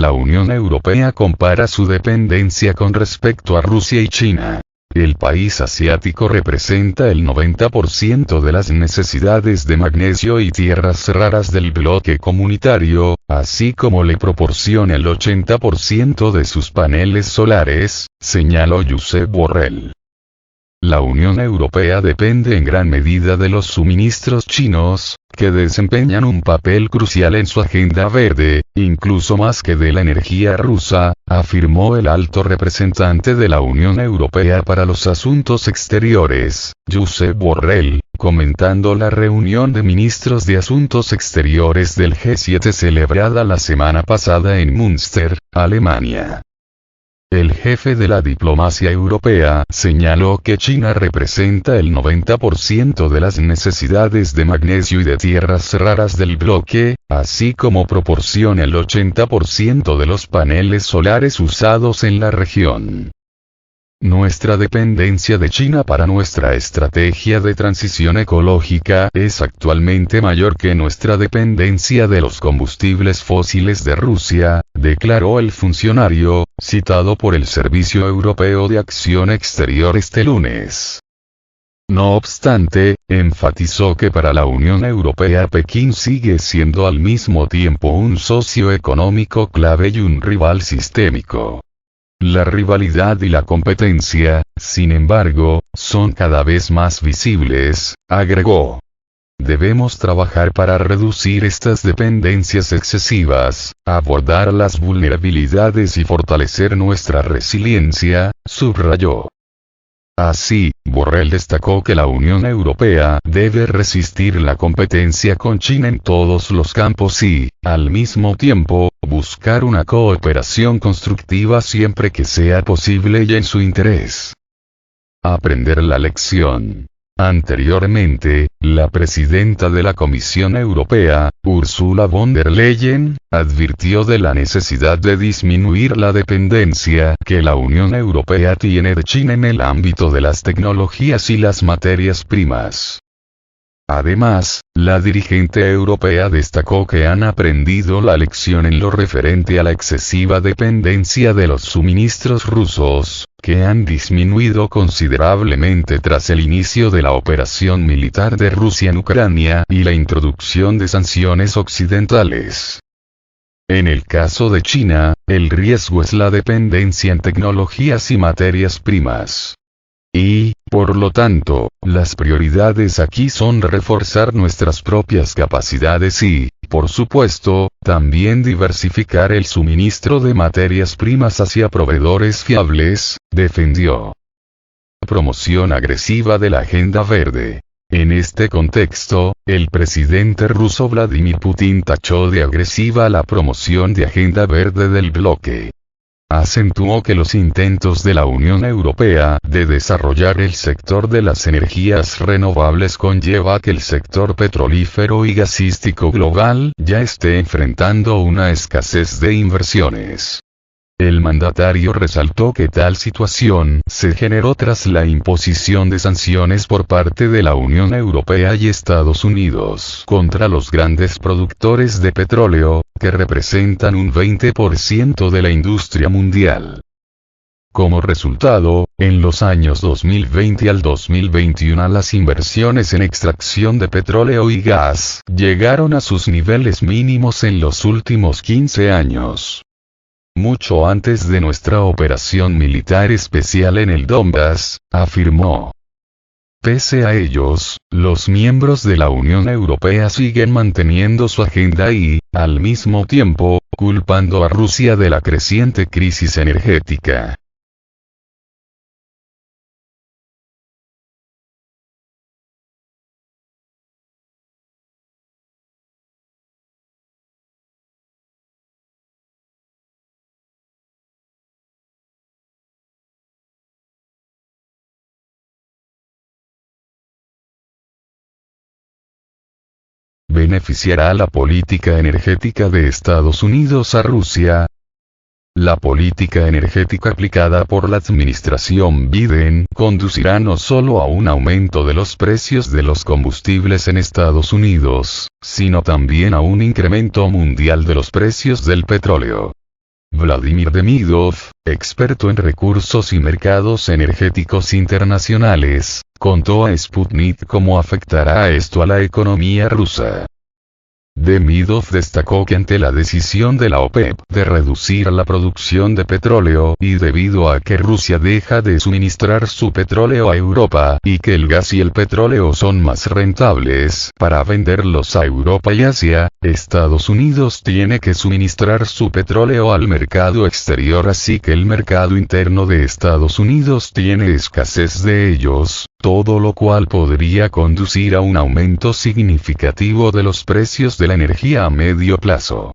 la Unión Europea compara su dependencia con respecto a Rusia y China. El país asiático representa el 90% de las necesidades de magnesio y tierras raras del bloque comunitario, así como le proporciona el 80% de sus paneles solares, señaló Josep Borrell. La Unión Europea depende en gran medida de los suministros chinos, que desempeñan un papel crucial en su agenda verde, incluso más que de la energía rusa, afirmó el alto representante de la Unión Europea para los Asuntos Exteriores, Josep Borrell, comentando la reunión de ministros de Asuntos Exteriores del G7 celebrada la semana pasada en Münster, Alemania. El jefe de la diplomacia europea señaló que China representa el 90% de las necesidades de magnesio y de tierras raras del bloque, así como proporciona el 80% de los paneles solares usados en la región. Nuestra dependencia de China para nuestra estrategia de transición ecológica es actualmente mayor que nuestra dependencia de los combustibles fósiles de Rusia, declaró el funcionario, citado por el Servicio Europeo de Acción Exterior este lunes. No obstante, enfatizó que para la Unión Europea Pekín sigue siendo al mismo tiempo un socio económico clave y un rival sistémico. La rivalidad y la competencia, sin embargo, son cada vez más visibles, agregó. Debemos trabajar para reducir estas dependencias excesivas, abordar las vulnerabilidades y fortalecer nuestra resiliencia, subrayó. Así, Borrell destacó que la Unión Europea debe resistir la competencia con China en todos los campos y, al mismo tiempo, buscar una cooperación constructiva siempre que sea posible y en su interés. Aprender la lección. Anteriormente, la presidenta de la Comisión Europea, Ursula von der Leyen, advirtió de la necesidad de disminuir la dependencia que la Unión Europea tiene de China en el ámbito de las tecnologías y las materias primas. Además, la dirigente europea destacó que han aprendido la lección en lo referente a la excesiva dependencia de los suministros rusos, que han disminuido considerablemente tras el inicio de la operación militar de Rusia en Ucrania y la introducción de sanciones occidentales. En el caso de China, el riesgo es la dependencia en tecnologías y materias primas. Y, por lo tanto, las prioridades aquí son reforzar nuestras propias capacidades y, por supuesto, también diversificar el suministro de materias primas hacia proveedores fiables, defendió. Promoción agresiva de la Agenda Verde. En este contexto, el presidente ruso Vladimir Putin tachó de agresiva la promoción de Agenda Verde del bloque. Acentuó que los intentos de la Unión Europea de desarrollar el sector de las energías renovables conlleva que el sector petrolífero y gasístico global ya esté enfrentando una escasez de inversiones. El mandatario resaltó que tal situación se generó tras la imposición de sanciones por parte de la Unión Europea y Estados Unidos contra los grandes productores de petróleo, que representan un 20% de la industria mundial. Como resultado, en los años 2020 al 2021 las inversiones en extracción de petróleo y gas llegaron a sus niveles mínimos en los últimos 15 años. Mucho antes de nuestra operación militar especial en el Donbass, afirmó. Pese a ellos, los miembros de la Unión Europea siguen manteniendo su agenda y, al mismo tiempo, culpando a Rusia de la creciente crisis energética. ¿Beneficiará la política energética de Estados Unidos a Rusia? La política energética aplicada por la administración Biden conducirá no solo a un aumento de los precios de los combustibles en Estados Unidos, sino también a un incremento mundial de los precios del petróleo. Vladimir Demidov, experto en recursos y mercados energéticos internacionales, contó a Sputnik cómo afectará esto a la economía rusa. Demidov destacó que ante la decisión de la OPEP de reducir la producción de petróleo y debido a que Rusia deja de suministrar su petróleo a Europa y que el gas y el petróleo son más rentables para venderlos a Europa y Asia, Estados Unidos tiene que suministrar su petróleo al mercado exterior, así que el mercado interno de Estados Unidos tiene escasez de ellos, todo lo cual podría conducir a un aumento significativo de los precios de la energía a medio plazo.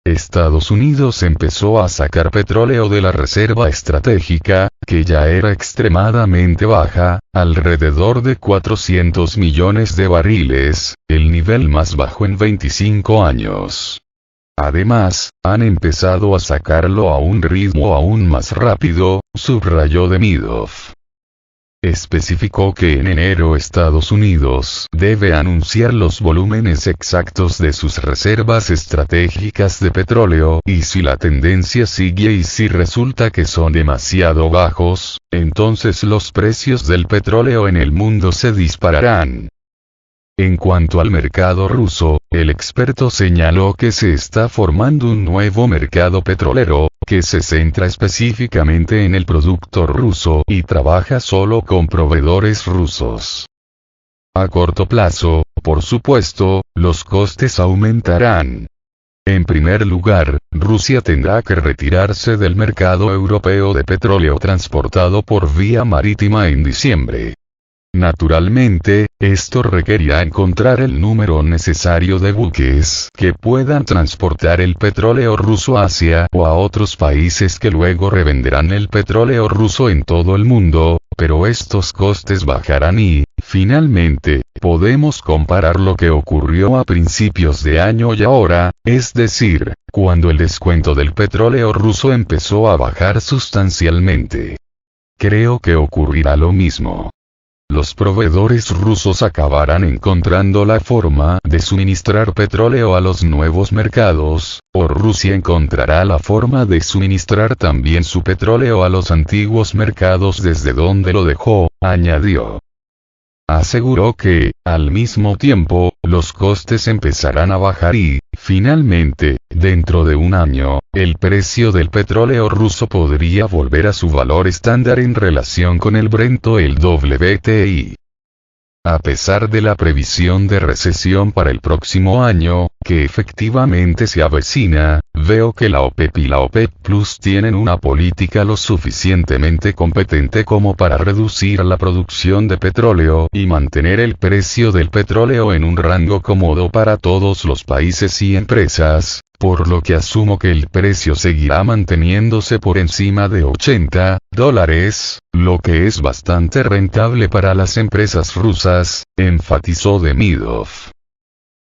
Estados Unidos empezó a sacar petróleo de la reserva estratégica, que ya era extremadamente baja, alrededor de 400 millones de barriles, el nivel más bajo en 25 años. Además, han empezado a sacarlo a un ritmo aún más rápido, subrayó Demidov. Especificó que en enero Estados Unidos debe anunciar los volúmenes exactos de sus reservas estratégicas de petróleo, y si la tendencia sigue y si resulta que son demasiado bajos, entonces los precios del petróleo en el mundo se dispararán. En cuanto al mercado ruso, el experto señaló que se está formando un nuevo mercado petrolero, que se centra específicamente en el producto ruso y trabaja solo con proveedores rusos. A corto plazo, por supuesto, los costes aumentarán. En primer lugar, Rusia tendrá que retirarse del mercado europeo de petróleo transportado por vía marítima en diciembre. Naturalmente, esto requerirá encontrar el número necesario de buques que puedan transportar el petróleo ruso a Asia o a otros países que luego revenderán el petróleo ruso en todo el mundo, pero estos costes bajarán y, finalmente, podemos comparar lo que ocurrió a principios de año y ahora, es decir, cuando el descuento del petróleo ruso empezó a bajar sustancialmente. Creo que ocurrirá lo mismo. Los proveedores rusos acabarán encontrando la forma de suministrar petróleo a los nuevos mercados, o Rusia encontrará la forma de suministrar también su petróleo a los antiguos mercados desde donde lo dejó, añadió. Aseguró que, al mismo tiempo, los costes empezarán a bajar y, finalmente, dentro de un año, el precio del petróleo ruso podría volver a su valor estándar en relación con el Brent o el WTI. A pesar de la previsión de recesión para el próximo año, que efectivamente se avecina, veo que la OPEP y la OPEP Plus tienen una política lo suficientemente competente como para reducir la producción de petróleo y mantener el precio del petróleo en un rango cómodo para todos los países y empresas, por lo que asumo que el precio seguirá manteniéndose por encima de $80, lo que es bastante rentable para las empresas rusas, enfatizó Demidov.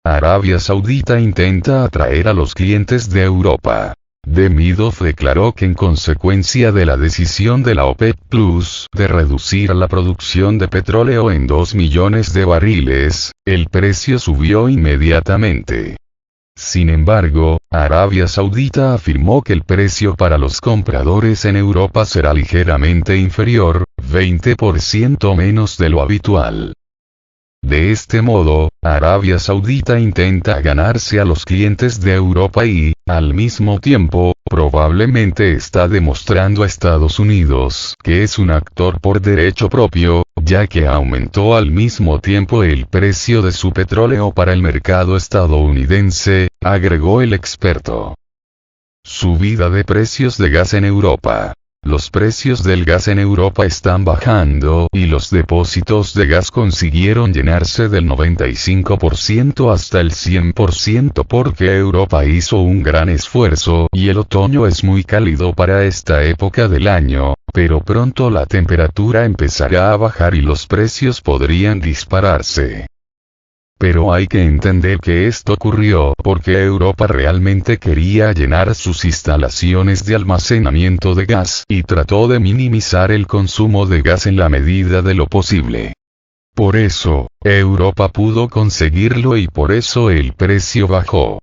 Arabia Saudita intenta atraer a los clientes de Europa. Demidov declaró que en consecuencia de la decisión de la OPEP Plus de reducir la producción de petróleo en 2 millones de barriles, el precio subió inmediatamente. Sin embargo, Arabia Saudita afirmó que el precio para los compradores en Europa será ligeramente inferior, 20% menos de lo habitual. De este modo, Arabia Saudita intenta ganarse a los clientes de Europa y, al mismo tiempo, probablemente está demostrando a Estados Unidos que es un actor por derecho propio, ya que aumentó al mismo tiempo el precio de su petróleo para el mercado estadounidense, agregó el experto. Subida de precios de gas en Europa. Los precios del gas en Europa están bajando y los depósitos de gas consiguieron llenarse del 95% hasta el 100% porque Europa hizo un gran esfuerzo y el otoño es muy cálido para esta época del año, pero pronto la temperatura empezará a bajar y los precios podrían dispararse. Pero hay que entender que esto ocurrió porque Europa realmente quería llenar sus instalaciones de almacenamiento de gas y trató de minimizar el consumo de gas en la medida de lo posible. Por eso, Europa pudo conseguirlo y por eso el precio bajó.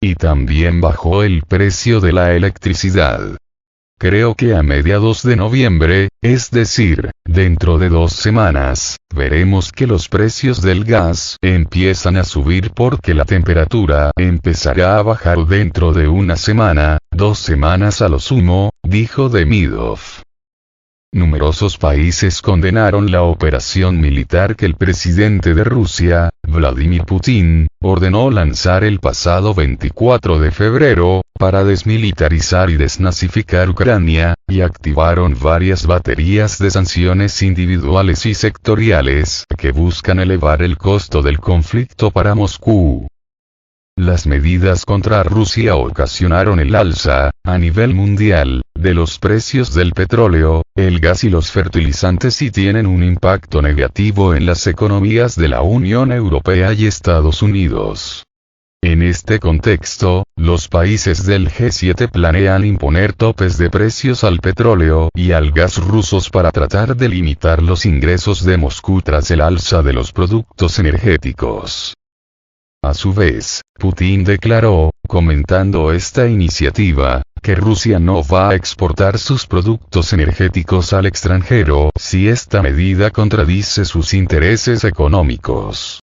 Y también bajó el precio de la electricidad. Creo que a mediados de noviembre, es decir, dentro de 2 semanas, veremos que los precios del gas empiezan a subir porque la temperatura empezará a bajar dentro de 1 semana, 2 semanas a lo sumo, dijo Demidov. Numerosos países condenaron la operación militar que el presidente de Rusia, Vladimir Putin, ordenó lanzar el pasado 24 de febrero, para desmilitarizar y desnazificar Ucrania, y activaron varias baterías de sanciones individuales y sectoriales que buscan elevar el costo del conflicto para Moscú. Las medidas contra Rusia ocasionaron el alza, a nivel mundial, de los precios del petróleo, el gas y los fertilizantes y tienen un impacto negativo en las economías de la Unión Europea y Estados Unidos. En este contexto, los países del G7 planean imponer topes de precios al petróleo y al gas rusos para tratar de limitar los ingresos de Moscú tras el alza de los productos energéticos. A su vez, Putin declaró, comentando esta iniciativa, que Rusia no va a exportar sus productos energéticos al extranjero si esta medida contradice sus intereses económicos.